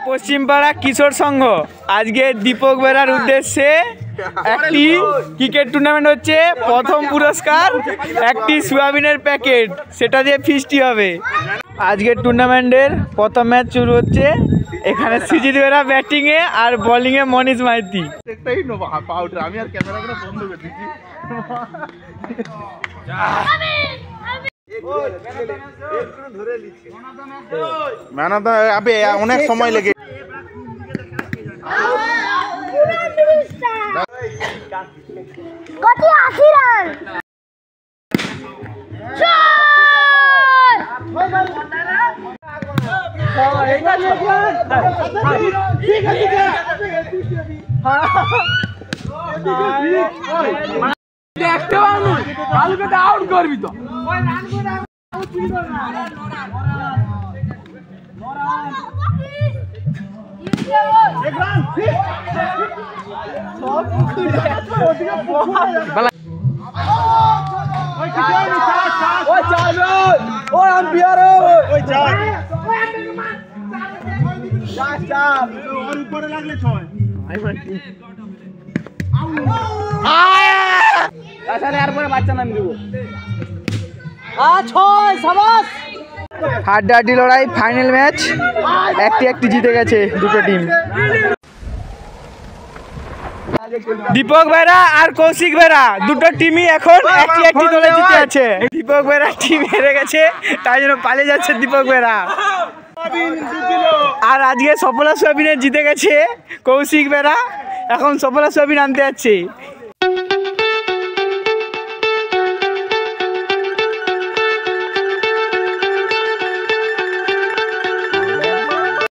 পশ্চিমপাড়া কিশোর সংঘ আজকে দীপক বেরার উদ্দেশ্যে একটি ক্রিকেট টুর্নামেন্ট হচ্ছে। প্রথম পুরস্কার একটি সোয়াবিনের প্যাকেট, সেটা দিয়ে ফিস্টি হবে। আজকের টুর্নামেন্টের প্রথম ম্যাচ শুরু হচ্ছে। এখানে সিজিত বেরা ব্যাটিংয়ে আর বোলিংয়ে মনীষ মাইতি। অনেক সময় লেগে আউট করবি তো বাচ্চা নাম দিব। হাড্ডাহাড্ডি লড়াই, ফাইনাল ম্যাচ। একটি জিতে গেছে দুটো টিম। দীপক বেরা আর কৌশিক বেরা দুটো টিমই এখন একটি দলে জিতে আছে। দীপক বেরা টিম হেরে গেছে, তাই জন্য পালিয়ে যাচ্ছে দীপক বেরা। আর আজকে সফলা সোয়াবিনে জিতে গেছে কৌশিক বেরা, এখন সফলা সোয়াবিন আনতে যাচ্ছে।